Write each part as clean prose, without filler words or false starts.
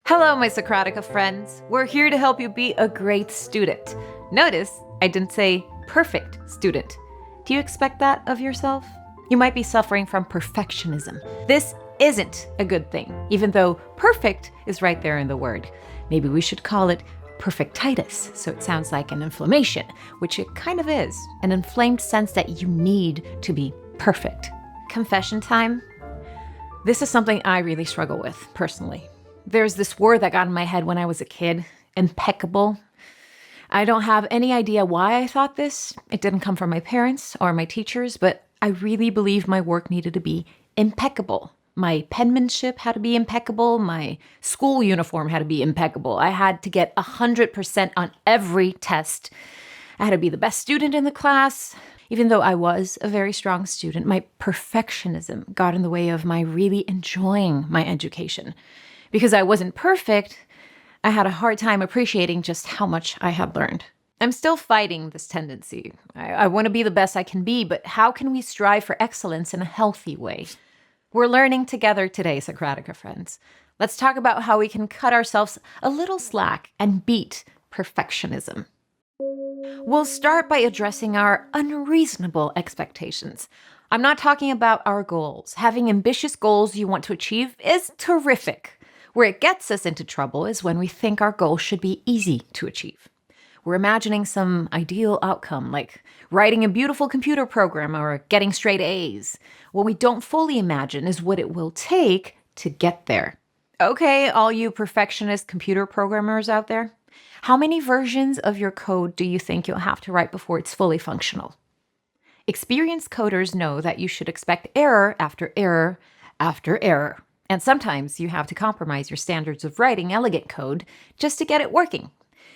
Hello, my Socratica friends. We're here to help you be a great student. Notice I didn't say perfect student. Do you expect that of yourself? You might be suffering from perfectionism. This isn't a good thing, even though perfect is right there in the word. Maybe we should call it perfectitis, so it sounds like an inflammation, which it kind of is, an inflamed sense that you need to be perfect. Confession time. This is something I really struggle with, personally. There's this word that got in my head when I was a kid, impeccable. I don't have any idea why I thought this. It didn't come from my parents or my teachers, but I really believed my work needed to be impeccable. My penmanship had to be impeccable. My school uniform had to be impeccable. I had to get 100% on every test. I had to be the best student in the class. Even though I was a very strong student, my perfectionism got in the way of my really enjoying my education. Because I wasn't perfect, I had a hard time appreciating just how much I had learned. I'm still fighting this tendency. I want to be the best I can be, but how can we strive for excellence in a healthy way? We're learning together today, Socratica Friends. Let's talk about how we can cut ourselves a little slack and beat perfectionism. We'll start by addressing our unreasonable expectations. I'm not talking about our goals. Having ambitious goals you want to achieve is terrific. Where it gets us into trouble is when we think our goal should be easy to achieve. We're imagining some ideal outcome, like writing a beautiful computer program or getting straight A's. What we don't fully imagine is what it will take to get there. Okay, all you perfectionist computer programmers out there, how many versions of your code do you think you'll have to write before it's fully functional? Experienced coders know that you should expect error after error after error. And sometimes you have to compromise your standards of writing elegant code just to get it working.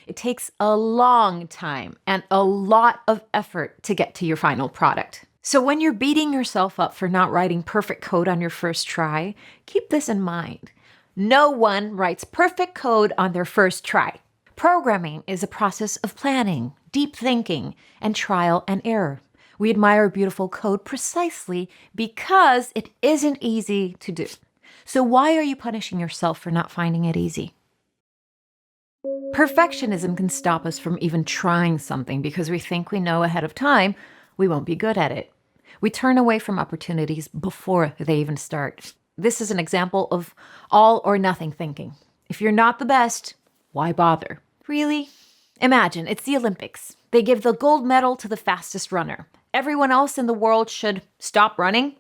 It takes a long time and a lot of effort to get to your final product. So when you're beating yourself up for not writing perfect code on your first try, keep this in mind. No one writes perfect code on their first try. Programming is a process of planning, deep thinking, and trial and error. We admire beautiful code precisely because it isn't easy to do. So why are you punishing yourself for not finding it easy? Perfectionism can stop us from even trying something because we think we know ahead of time we won't be good at it. We turn away from opportunities before they even start. This is an example of all or nothing thinking. If you're not the best, why bother? Really? Imagine it's the Olympics. They give the gold medal to the fastest runner. Everyone else in the world should stop running.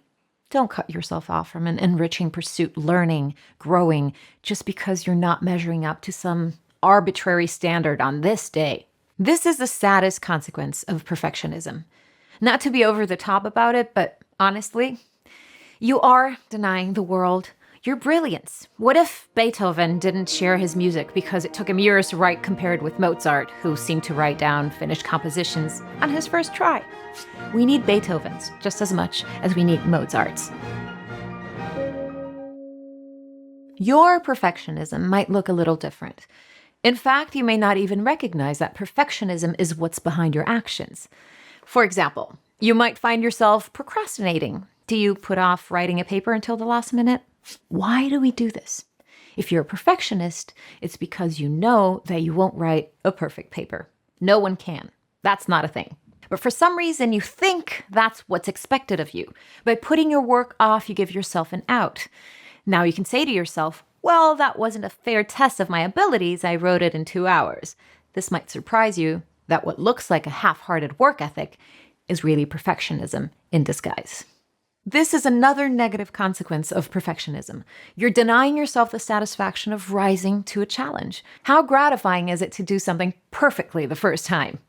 Don't cut yourself off from an enriching pursuit, learning, growing, just because you're not measuring up to some arbitrary standard on this day. This is the saddest consequence of perfectionism. Not to be over the top about it, but honestly, you are denying the world your brilliance. What if Beethoven didn't share his music because it took him years to write compared with Mozart, who seemed to write down finished compositions on his first try? We need Beethovens just as much as we need Mozarts. Your perfectionism might look a little different. In fact, you may not even recognize that perfectionism is what's behind your actions. For example, you might find yourself procrastinating. Do you put off writing a paper until the last minute? Why do we do this? If you're a perfectionist, it's because you know that you won't write a perfect paper. No one can. That's not a thing. But for some reason, you think that's what's expected of you. By putting your work off, you give yourself an out. Now you can say to yourself, well, that wasn't a fair test of my abilities. I wrote it in 2 hours. This might surprise you that what looks like a half-hearted work ethic is really perfectionism in disguise. This is another negative consequence of perfectionism. You're denying yourself the satisfaction of rising to a challenge. How gratifying is it to do something perfectly the first time?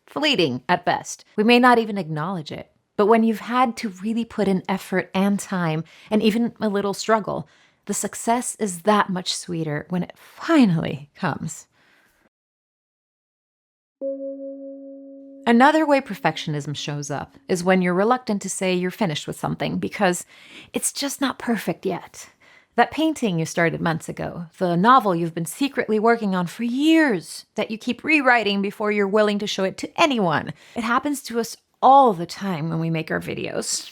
Fleeting at best. We may not even acknowledge it. But when you've had to really put in effort and time, and even a little struggle, the success is that much sweeter when it finally comes. Another way perfectionism shows up is when you're reluctant to say you're finished with something because it's just not perfect yet. That painting you started months ago, the novel you've been secretly working on for years that you keep rewriting before you're willing to show it to anyone. It happens to us all the time when we make our videos.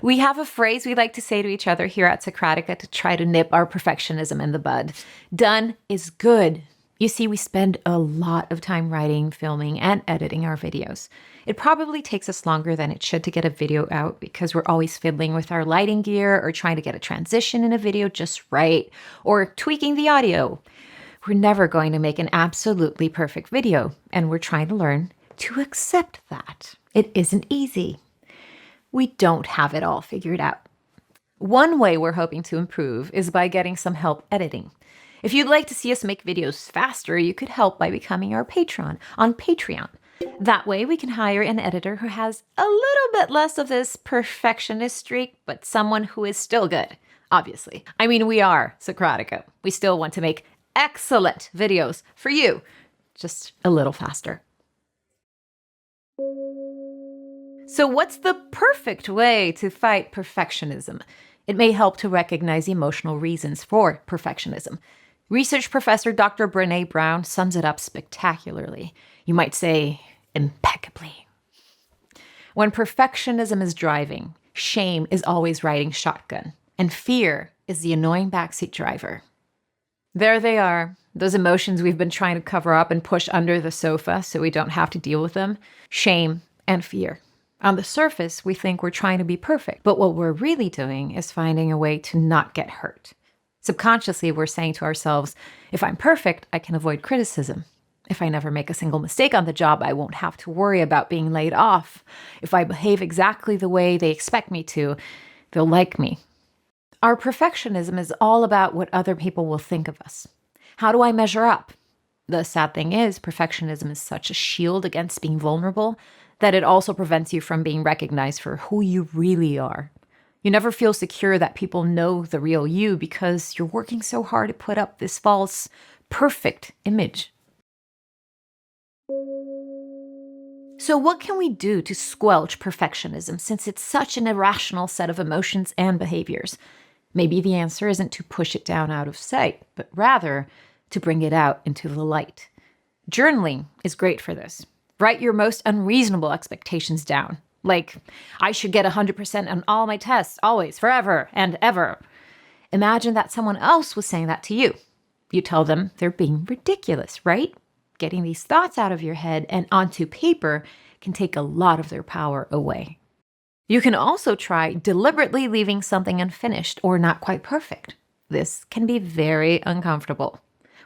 We have a phrase we like to say to each other here at Socratica to try to nip our perfectionism in the bud. Done is good. You see, we spend a lot of time writing, filming, and editing our videos. It probably takes us longer than it should to get a video out because we're always fiddling with our lighting gear or trying to get a transition in a video just right, or tweaking the audio. We're never going to make an absolutely perfect video, and we're trying to learn to accept that. It isn't easy. We don't have it all figured out. One way we're hoping to improve is by getting some help editing. If you'd like to see us make videos faster, you could help by becoming our patron on Patreon. That way we can hire an editor who has a little bit less of this perfectionist streak, but someone who is still good, obviously. I mean, we are Socratica. We still want to make excellent videos for you, just a little faster. So what's the perfect way to fight perfectionism? It may help to recognize emotional reasons for perfectionism. Research professor Dr. Brené Brown sums it up spectacularly. You might say, impeccably. When perfectionism is driving, shame is always riding shotgun, and fear is the annoying backseat driver. There they are, those emotions we've been trying to cover up and push under the sofa so we don't have to deal with them. Shame and fear. On the surface, we think we're trying to be perfect, but what we're really doing is finding a way to not get hurt. Subconsciously, we're saying to ourselves, if I'm perfect, I can avoid criticism. If I never make a single mistake on the job, I won't have to worry about being laid off. If I behave exactly the way they expect me to, they'll like me. Our perfectionism is all about what other people will think of us. How do I measure up? The sad thing is, perfectionism is such a shield against being vulnerable that it also prevents you from being recognized for who you really are. You never feel secure that people know the real you because you're working so hard to put up this false, perfect image. So what can we do to squelch perfectionism since it's such an irrational set of emotions and behaviors? Maybe the answer isn't to push it down out of sight, but rather to bring it out into the light. Journaling is great for this. Write your most unreasonable expectations down. Like, I should get 100% on all my tests, always, forever, and ever. Imagine that someone else was saying that to you. You tell them they're being ridiculous, right? Getting these thoughts out of your head and onto paper can take a lot of their power away. You can also try deliberately leaving something unfinished or not quite perfect. This can be very uncomfortable.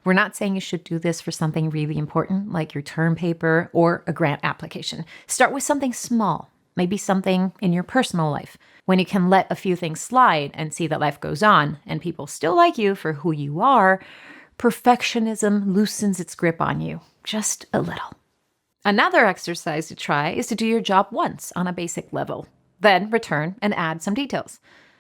We're not saying you should do this for something really important, like your term paper or a grant application. Start with something small, maybe something in your personal life, when you can let a few things slide and see that life goes on and people still like you for who you are. Perfectionism loosens its grip on you, just a little. Another exercise to try is to do your job once on a basic level, then return and add some details.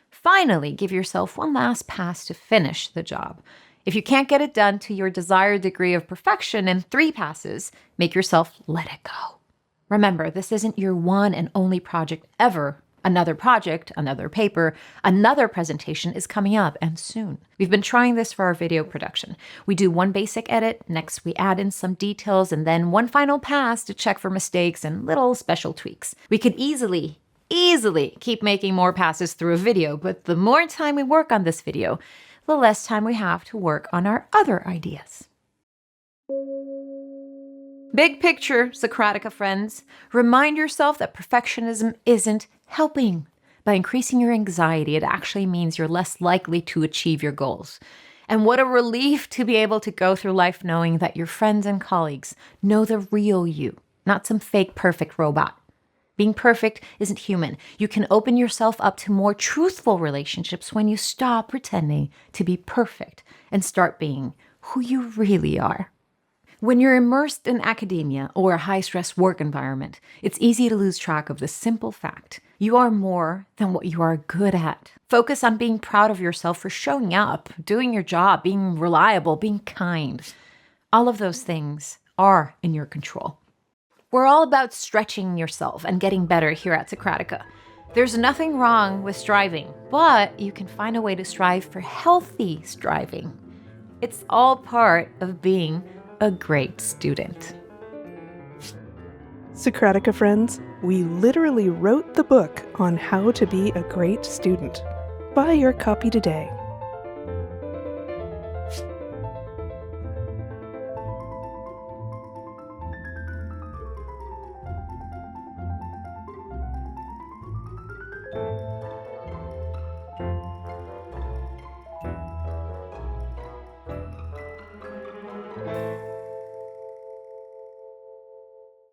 Finally, give yourself one last pass to finish the job. If you can't get it done to your desired degree of perfection in 3 passes, make yourself let it go. Remember, this isn't your one and only project ever. Another project, another paper, another presentation is coming up, and soon. We've been trying this for our video production. We do one basic edit, next we add in some details, and then one final pass to check for mistakes and little special tweaks. We could easily keep making more passes through a video, but the more time we work on this video, the less time we have to work on our other ideas. Big picture, Socratica friends. Remind yourself that perfectionism isn't helping. By increasing your anxiety, it actually means you're less likely to achieve your goals. And what a relief to be able to go through life knowing that your friends and colleagues know the real you, not some fake perfect robot. Being perfect isn't human. You can open yourself up to more truthful relationships when you stop pretending to be perfect and start being who you really are. When you're immersed in academia or a high-stress work environment, it's easy to lose track of the simple fact you are more than what you are good at. Focus on being proud of yourself for showing up, doing your job, being reliable, being kind. All of those things are in your control. We're all about stretching yourself and getting better here at Socratica. There's nothing wrong with striving, but you can find a way to strive for healthy striving. It's all part of being a great student. Socratica Friends, We literally wrote the book on how to be a great student. Buy your copy today.